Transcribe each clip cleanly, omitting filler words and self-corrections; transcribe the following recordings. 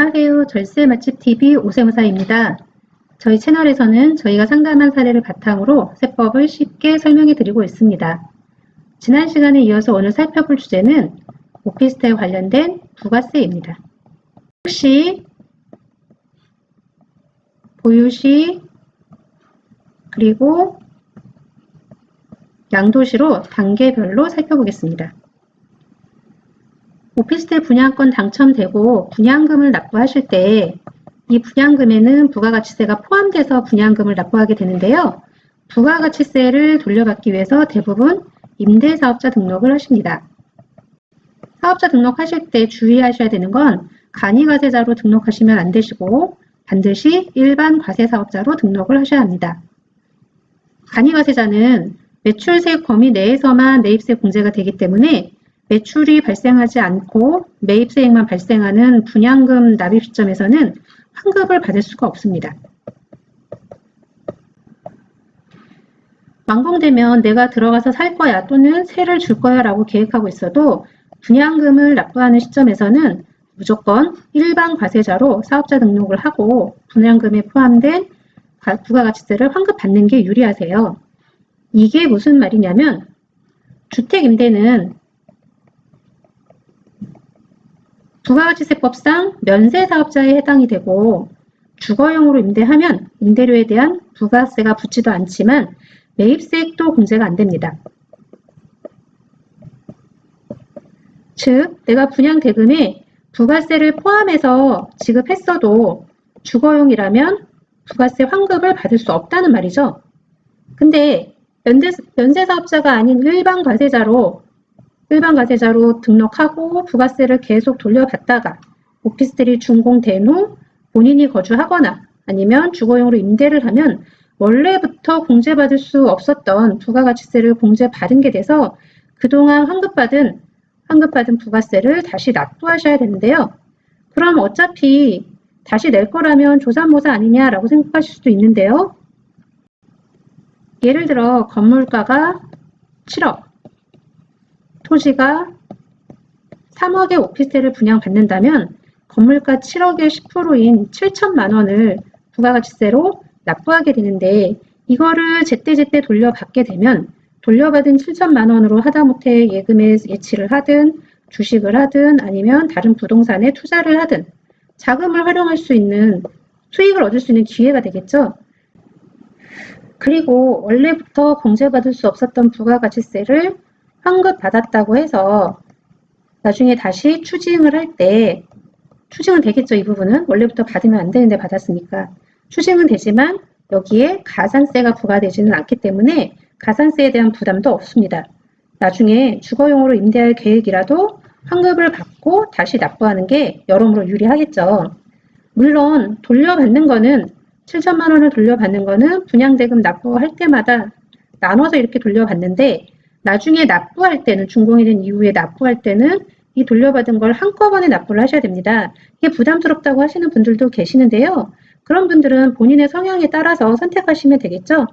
안녕하세요. 절세 맛집 TV 오세무사입니다. 저희 채널에서는 저희가 상담한 사례를 바탕으로 세법을 쉽게 설명해 드리고 있습니다. 지난 시간에 이어서 오늘 살펴볼 주제는 오피스텔 관련된 부가세입니다. 시, 보유시, 그리고 양도시로 단계별로 살펴보겠습니다. 오피스텔 분양권 당첨되고 분양금을 납부하실 때 이 분양금에는 부가가치세가 포함돼서 분양금을 납부하게 되는데요. 부가가치세를 돌려받기 위해서 대부분 임대사업자 등록을 하십니다. 사업자 등록하실 때 주의하셔야 되는 건 간이과세자로 등록하시면 안 되시고 반드시 일반 과세사업자로 등록을 하셔야 합니다. 간이과세자는 매출세 범위 내에서만 매입세 공제가 되기 때문에 매출이 발생하지 않고 매입세액만 발생하는 분양금 납입 시점에서는 환급을 받을 수가 없습니다. 완공되면 내가 들어가서 살 거야 또는 세를 줄 거야 라고 계획하고 있어도 분양금을 납부하는 시점에서는 무조건 일반 과세자로 사업자 등록을 하고 분양금에 포함된 부가가치세를 환급받는 게 유리하세요. 이게 무슨 말이냐면 주택임대는 부가가치세법상 면세사업자에 해당이 되고 주거용으로 임대하면 임대료에 대한 부가세가 붙지도 않지만 매입세액도 공제가 안 됩니다. 즉, 내가 분양대금에 부가세를 포함해서 지급했어도 주거용이라면 부가세 환급을 받을 수 없다는 말이죠. 근데 면세사업자가 아닌 일반 과세자로 등록하고 부가세를 계속 돌려받다가 오피스텔이 준공된 후 본인이 거주하거나 아니면 주거용으로 임대를 하면 원래부터 공제받을 수 없었던 부가가치세를 공제받은 게 돼서 그동안 환급받은 부가세를 다시 납부하셔야 되는데요. 그럼 어차피 다시 낼 거라면 조삼모사 아니냐라고 생각하실 수도 있는데요. 예를 들어 건물가가 7억, 토지가 3억의 오피스텔을 분양받는다면 건물가 7억의 10%인 7천만 원을 부가가치세로 납부하게 되는데 이거를 제때제때 돌려받게 되면 돌려받은 7천만 원으로 하다못해 예금에 예치를 하든 주식을 하든 아니면 다른 부동산에 투자를 하든 자금을 활용할 수 있는 수익을 얻을 수 있는 기회가 되겠죠. 그리고 원래부터 공제받을 수 없었던 부가가치세를 환급받았다고 해서 나중에 다시 추징을 할 때 추징은 되겠죠. 이 부분은 원래부터 받으면 안 되는데 받았으니까 추징은 되지만 여기에 가산세가 부과되지는 않기 때문에 가산세에 대한 부담도 없습니다. 나중에 주거용으로 임대할 계획이라도 환급을 받고 다시 납부하는 게 여러모로 유리하겠죠. 물론 돌려받는 거는 7천만 원을 돌려받는 거는 분양대금 납부할 때마다 나눠서 이렇게 돌려받는데 나중에 납부할 때는 준공이 된 이후에 납부할 때는 이 돌려받은 걸 한꺼번에 납부를 하셔야 됩니다. 이게 부담스럽다고 하시는 분들도 계시는데요. 그런 분들은 본인의 성향에 따라서 선택하시면 되겠죠.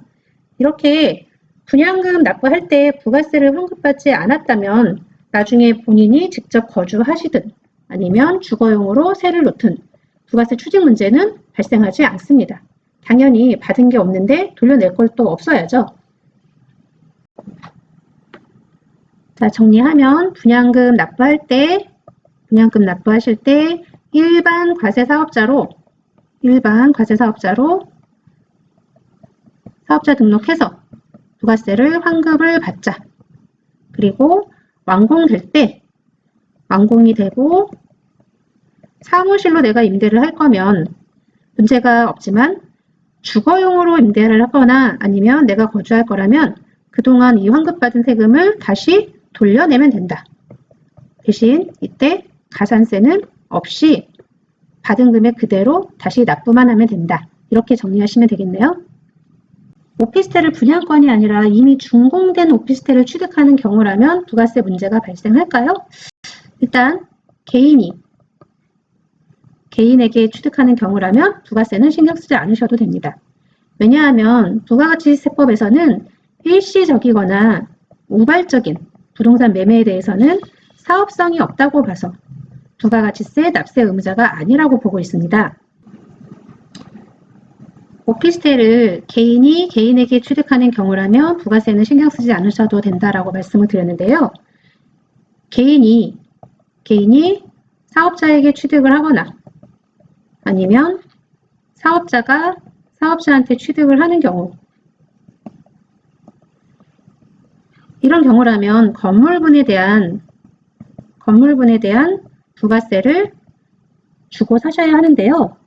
이렇게 분양금 납부할 때 부가세를 환급받지 않았다면 나중에 본인이 직접 거주하시든 아니면 주거용으로 세를 놓든 부가세 추징 문제는 발생하지 않습니다. 당연히 받은 게 없는데 돌려낼 걸 또 없어야죠. 자, 정리하면 분양금 납부하실 때 일반 과세사업자로 사업자 등록해서 부가세를 환급을 받자. 그리고 완공될 때 완공이 되고 사무실로 내가 임대를 할 거면 문제가 없지만 주거용으로 임대를 하거나 아니면 내가 거주할 거라면 그동안 이 환급받은 세금을 다시 돌려내면 된다. 대신 이때 가산세는 없이 받은 금액 그대로 다시 납부만 하면 된다. 이렇게 정리하시면 되겠네요. 오피스텔을 분양권이 아니라 이미 준공된 오피스텔을 취득하는 경우라면 부가세 문제가 발생할까요? 일단 개인에게 취득하는 경우라면 부가세는 신경 쓰지 않으셔도 됩니다. 왜냐하면 부가가치세법에서는 일시적이거나 우발적인 부동산 매매에 대해서는 사업성이 없다고 봐서 부가가치세 납세 의무자가 아니라고 보고 있습니다. 오피스텔을 개인이 개인에게 취득하는 경우라면 부가세는 신경 쓰지 않으셔도 된다라고 말씀을 드렸는데요. 개인이 사업자에게 취득을 하거나 아니면 사업자가 사업자한테 취득을 하는 경우, 이런 경우라면 건물분에 대한 부가세를 주고 사셔야 하는데요.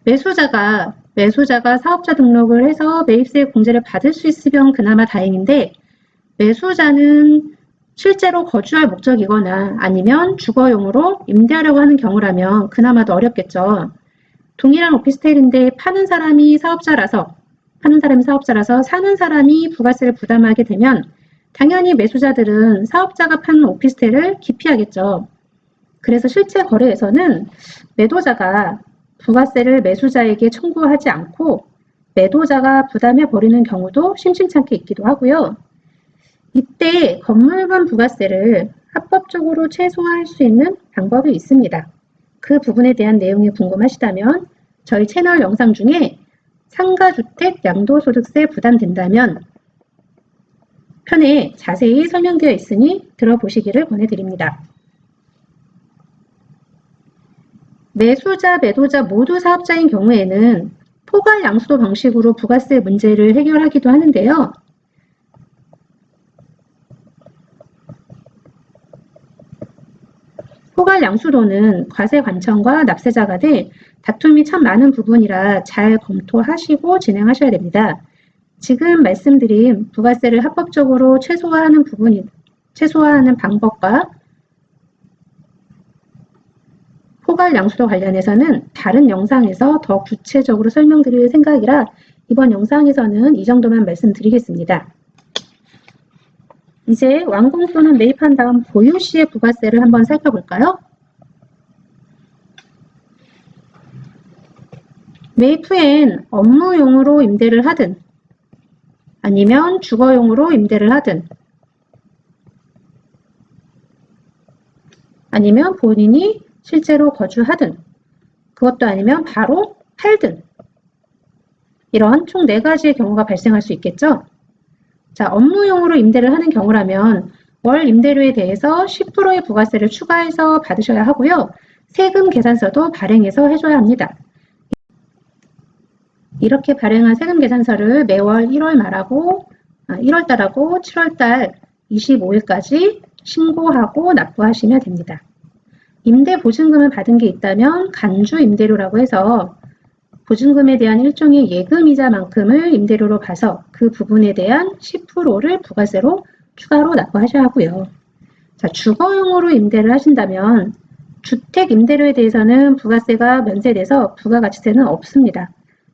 매수자가 사업자 등록을 해서 매입세 공제를 받을 수 있으면 그나마 다행인데, 매수자는 실제로 거주할 목적이거나 아니면 주거용으로 임대하려고 하는 경우라면 그나마 더 어렵겠죠. 동일한 오피스텔인데 파는 사람이 사업자라서 사는 사람이 부가세를 부담하게 되면 당연히 매수자들은 사업자가 파는 오피스텔을 기피하겠죠. 그래서 실제 거래에서는 매도자가 부가세를 매수자에게 청구하지 않고 매도자가 부담해 버리는 경우도 심심찮게 있기도 하고요. 이때 건물분 부가세를 합법적으로 최소화할 수 있는 방법이 있습니다. 그 부분에 대한 내용이 궁금하시다면 저희 채널 영상 중에 상가주택 양도소득세 부담된다면 편에 자세히 설명되어 있으니 들어보시기를 권해드립니다. 매수자, 매도자 모두 사업자인 경우에는 포괄 양수도 방식으로 부가세 문제를 해결하기도 하는데요. 포괄 양수도는 과세관청과 납세자 간에 다툼이 참 많은 부분이라 잘 검토하시고 진행하셔야 됩니다. 지금 말씀드린 부가세를 합법적으로 최소화하는 방법과 포괄 양수도 관련해서는 다른 영상에서 더 구체적으로 설명드릴 생각이라 이번 영상에서는 이 정도만 말씀드리겠습니다. 이제 완공 또는 매입한 다음 보유 시의 부가세를 한번 살펴볼까요? 매입 후엔 업무용으로 임대를 하든 아니면 주거용으로 임대를 하든 아니면 본인이 실제로 거주하든 그것도 아니면 바로 팔든 이런 총 4가지의 경우가 발생할 수 있겠죠. 자, 업무용으로 임대를 하는 경우라면 월 임대료에 대해서 10%의 부가세를 추가해서 받으셔야 하고요. 세금 계산서도 발행해서 해줘야 합니다. 이렇게 발행한 세금 계산서를 매월 1월달하고 7월달 25일까지 신고하고 납부하시면 됩니다. 임대 보증금을 받은 게 있다면 간주 임대료라고 해서 보증금에 대한 일종의 예금이자만큼을 임대료로 봐서 그 부분에 대한 10%를 부가세로 추가로 납부하셔야 하고요. 자, 주거용으로 임대를 하신다면 주택 임대료에 대해서는 부가세가 면세돼서 부가가치세는 없습니다.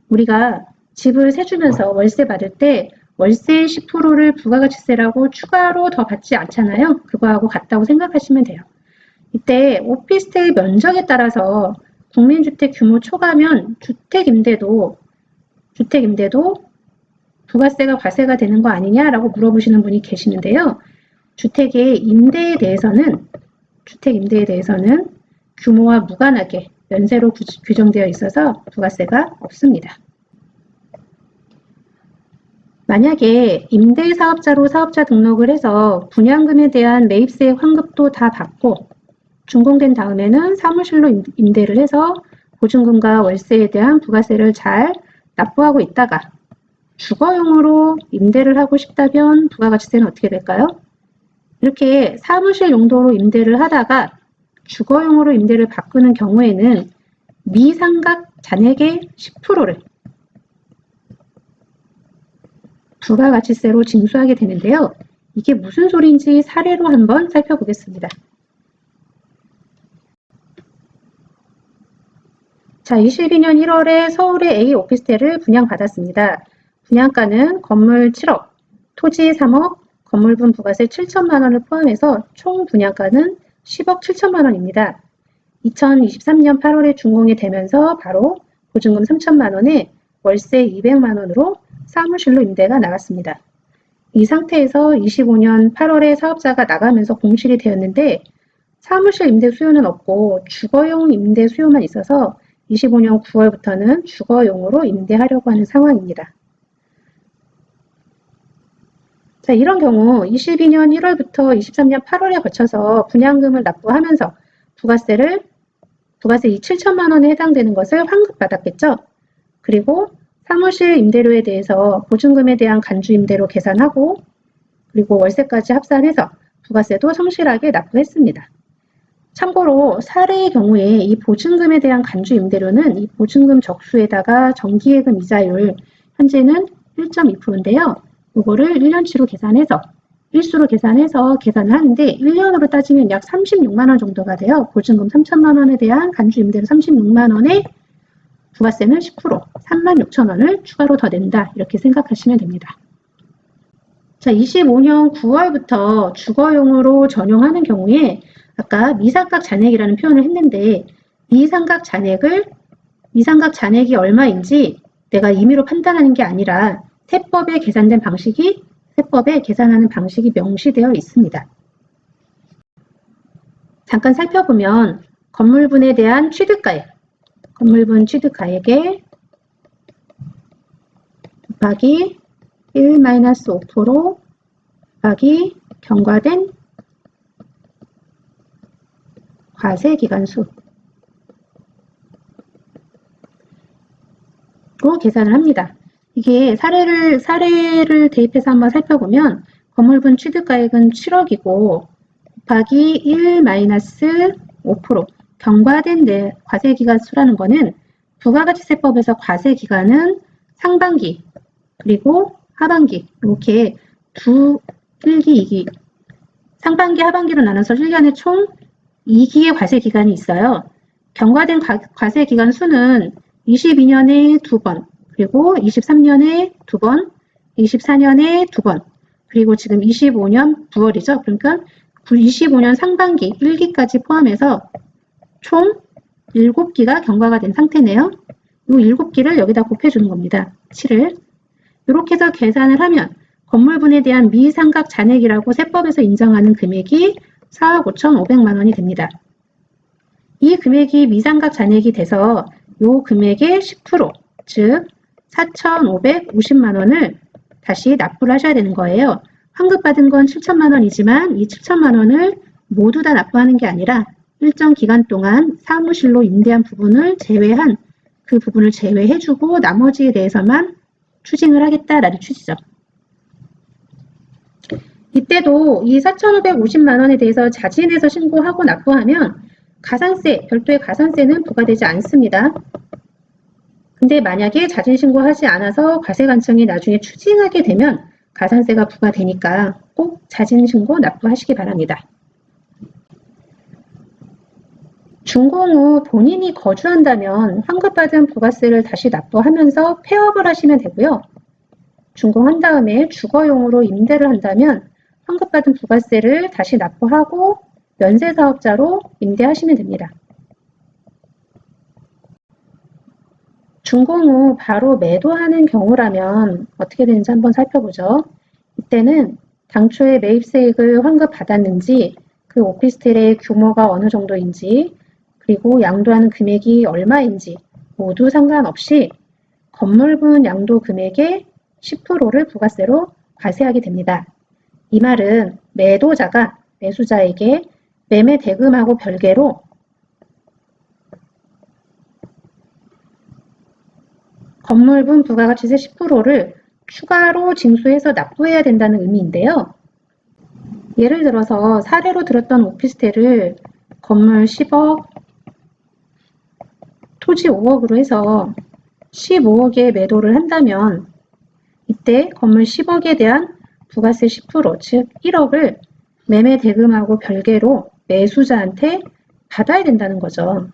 우리가 집을 세주면서 월세 받을 때 월세의 10%를 부가가치세라고 추가로 더 받지 않잖아요. 그거하고 같다고 생각하시면 돼요. 이때 오피스텔 면적에 따라서 국민주택 규모 초과면 주택임대도 부가세가 과세가 되는 거 아니냐라고 물어보시는 분이 계시는데요. 주택의 임대에 대해서는 규모와 무관하게 면세로 규정되어 있어서 부가세가 없습니다. 만약에 임대사업자로 사업자 등록을 해서 분양금에 대한 매입세 환급도 다 받고 준공된 다음에는 사무실로 임대를 해서 보증금과 월세에 대한 부가세를 잘 납부하고 있다가 주거용으로 임대를 하고 싶다면 부가가치세는 어떻게 될까요? 이렇게 사무실 용도로 임대를 하다가 주거용으로 임대를 바꾸는 경우에는 미상각 잔액의 10%를 부가가치세로 징수하게 되는데요. 이게 무슨 소리인지 사례로 한번 살펴보겠습니다. 자, 22년 1월에 서울의 A 오피스텔을 분양받았습니다. 분양가는 건물 7억, 토지 3억, 건물분 부가세 7천만 원을 포함해서 총 분양가는 10억 7천만 원입니다. 2023년 8월에 준공이 되면서 바로 보증금 3천만 원에 월세 200만 원으로 사무실로 임대가 나갔습니다. 이 상태에서 25년 8월에 사업자가 나가면서 공실이 되었는데 사무실 임대 수요는 없고 주거용 임대 수요만 있어서 25년 9월부터는 주거용으로 임대하려고 하는 상황입니다. 자, 이런 경우 22년 1월부터 23년 8월에 거쳐서 분양금을 납부하면서 부가세 이 7천만 원에 해당되는 것을 환급받았겠죠. 그리고 사무실 임대료에 대해서 보증금에 대한 간주 임대로 계산하고 그리고 월세까지 합산해서 부가세도 성실하게 납부했습니다. 참고로 사례의 경우에 이 보증금에 대한 간주 임대료는 이 보증금 적수에다가 정기예금 이자율 현재는 1.2%인데요. 이거를 1년치로 계산해서 일수로 계산해서 계산을 하는데 1년으로 따지면 약 36만 원 정도가 돼요. 보증금 3천만 원에 대한 간주 임대료 36만 원에 부가세는 10% 3만 6천 원을 추가로 더 낸다. 이렇게 생각하시면 됩니다. 자, 25년 9월부터 주거용으로 전용하는 경우에 아까 미삼각 잔액이라는 표현을 했는데 미삼각 잔액이 얼마인지 내가 임의로 판단하는 게 아니라 세법에 계산하는 방식이 명시되어 있습니다. 잠깐 살펴보면 건물분에 대한 취득가액, 건물분 취득가액에 곱하기 1-5% 곱하기 경과된 과세기간수로 계산을 합니다. 이게 사례를 대입해서 한번 살펴보면 건물분 취득가액은 7억이고 곱하기 1-5% 경과된 과세기간수라는 거는 부가가치세법에서 과세기간은 상반기 그리고 하반기 이렇게 두 1기, 2기 상반기, 하반기로 나눠서 1년에 총 2기의 과세기간이 있어요. 경과된 과세기간 수는 22년에 2번, 그리고 23년에 2번, 24년에 2번, 그리고 지금 25년 9월이죠. 그러니까 25년 상반기 1기까지 포함해서 총 7기가 경과가 된 상태네요. 이 7기를 여기다 곱해주는 겁니다. 7을. 이렇게 해서 계산을 하면 건물분에 대한 미상각 잔액이라고 세법에서 인정하는 금액이 4억 5,500만 원이 됩니다. 이 금액이 미상각 잔액이 돼서 이 금액의 10%, 즉 4,550만 원을 다시 납부를 하셔야 되는 거예요. 환급받은 건 7천만 원이지만 이 7천만 원을 모두 다 납부하는 게 아니라 일정 기간 동안 사무실로 임대한 부분을 제외한 그 부분을 제외해주고 나머지에 대해서만 추징을 하겠다라는 취지죠. 이때도 이 4,550만 원에 대해서 자진해서 신고하고 납부하면 별도의 가산세는 부과되지 않습니다. 근데 만약에 자진 신고하지 않아서 과세관청이 나중에 추징하게 되면 가산세가 부과되니까 꼭 자진 신고 납부하시기 바랍니다. 준공 후 본인이 거주한다면 환급받은 부가세를 다시 납부하면서 폐업을 하시면 되고요. 준공한 다음에 주거용으로 임대를 한다면 환급받은 부가세를 다시 납부하고 면세사업자로 임대하시면 됩니다. 준공 후 바로 매도하는 경우라면 어떻게 되는지 한번 살펴보죠. 이때는 당초에 매입세액을 환급받았는지 그 오피스텔의 규모가 어느 정도인지 그리고 양도하는 금액이 얼마인지 모두 상관없이 건물분 양도 금액의 10%를 부가세로 과세하게 됩니다. 이 말은 매도자가 매수자에게 매매 대금하고 별개로 건물분 부가가치세 10%를 추가로 징수해서 납부해야 된다는 의미인데요. 예를 들어서 사례로 들었던 오피스텔을 건물 10억, 토지 5억으로 해서 15억에 매도를 한다면 이때 건물 10억에 대한 부가세 10%, 즉 1억을 매매 대금하고 별개로 매수자한테 받아야 된다는 거죠.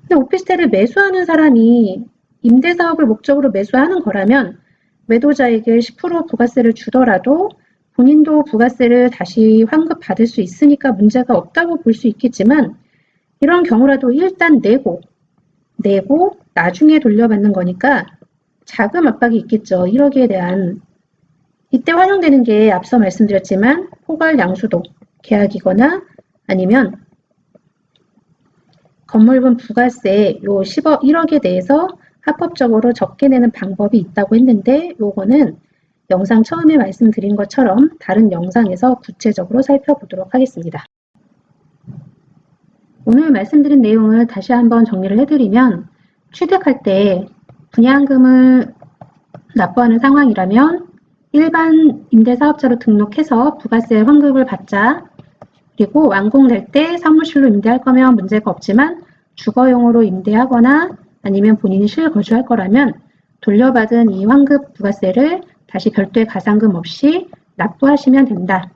근데 오피스텔을 매수하는 사람이 임대사업을 목적으로 매수하는 거라면 매도자에게 10% 부가세를 주더라도 본인도 부가세를 다시 환급받을 수 있으니까 문제가 없다고 볼 수 있겠지만 이런 경우라도 일단 내고 나중에 돌려받는 거니까 자금 압박이 있겠죠. 1억에 대한. 이때 활용되는 게 앞서 말씀드렸지만 포괄 양수도 계약이거나 아니면 건물분 부가세 요 1억에 대해서 합법적으로 적게 내는 방법이 있다고 했는데 요거는 영상 처음에 말씀드린 것처럼 다른 영상에서 구체적으로 살펴보도록 하겠습니다. 오늘 말씀드린 내용을 다시 한번 정리를 해드리면 취득할 때 분양금을 납부하는 상황이라면 일반 임대사업자로 등록해서 부가세 환급을 받자. 그리고 완공될 때 사무실로 임대할 거면 문제가 없지만 주거용으로 임대하거나 아니면 본인이 실거주할 거라면 돌려받은 이 환급 부가세를 다시 별도의 가산금 없이 납부하시면 된다.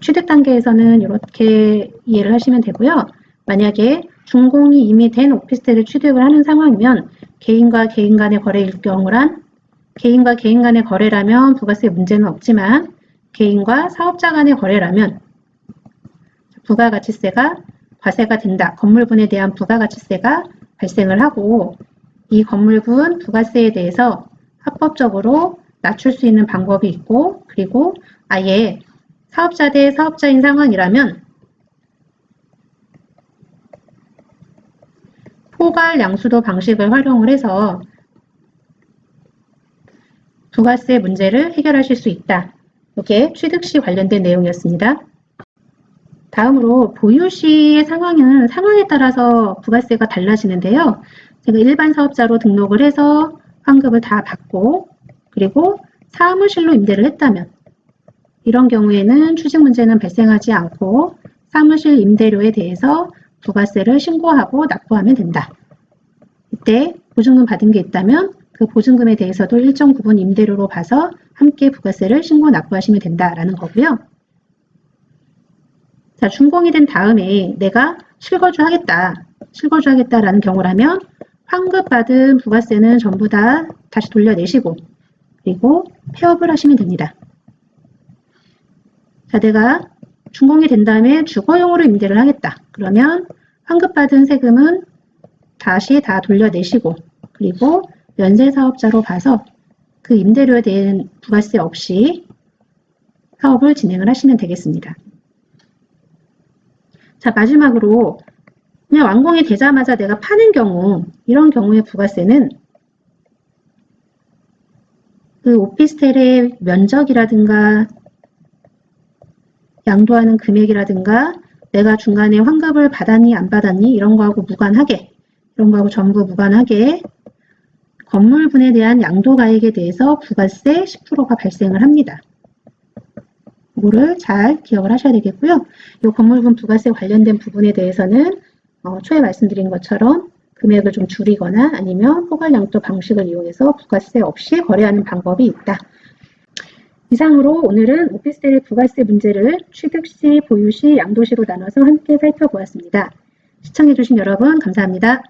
취득 단계에서는 이렇게 이해를 하시면 되고요. 만약에 준공이 이미 된 오피스텔을 취득을 하는 상황이면 개인과 개인 간의 거래일 경우란 개인과 개인 간의 거래라면 부가세 문제는 없지만 개인과 사업자 간의 거래라면 부가가치세가 과세가 된다. 건물분에 대한 부가가치세가 발생을 하고 이 건물분 부가세에 대해서 합법적으로 낮출 수 있는 방법이 있고 그리고 아예 사업자 대 사업자인 상황이라면 포괄 양수도 방식을 활용을 해서 부가세 문제를 해결하실 수 있다. 이게 취득 시 관련된 내용이었습니다. 다음으로 보유 시의 상황은 상황에 따라서 부가세가 달라지는데요. 제가 일반 사업자로 등록을 해서 환급을 다 받고 그리고 사무실로 임대를 했다면 이런 경우에는 취득 문제는 발생하지 않고 사무실 임대료에 대해서 부가세를 신고하고 납부하면 된다. 이때 보증금 받은 게 있다면 그 보증금에 대해서도 일정 부분 임대료로 봐서 함께 부가세를 신고 납부하시면 된다라는 거고요. 자, 준공이 된 다음에 내가 실거주하겠다라는 경우라면 환급받은 부가세는 전부 다 다시 돌려내시고 그리고 폐업을 하시면 됩니다. 자, 내가 준공이 된 다음에 주거용으로 임대를 하겠다. 그러면 환급받은 세금은 다시 다 돌려내시고 그리고 연쇄사업자로 봐서 그 임대료에 대한 부가세 없이 사업을 진행을 하시면 되겠습니다. 자, 마지막으로 그냥 완공이 되자마자 내가 파는 경우 이런 경우의 부가세는 그 오피스텔의 면적이라든가 양도하는 금액이라든가 내가 중간에 환급을 받았니 안 받았니 이런 거하고 무관하게 이런 거하고 전부 무관하게 건물분에 대한 양도가액에 대해서 부가세 10%가 발생을 합니다. 이거를 잘 기억을 하셔야 되겠고요. 이 건물분 부가세 관련된 부분에 대해서는 초에 말씀드린 것처럼 금액을 좀 줄이거나 아니면 포괄양도 방식을 이용해서 부가세 없이 거래하는 방법이 있다. 이상으로 오늘은 오피스텔의 부가세 문제를 취득 시, 보유 시, 양도 시로 나눠서 함께 살펴보았습니다. 시청해주신 여러분 감사합니다.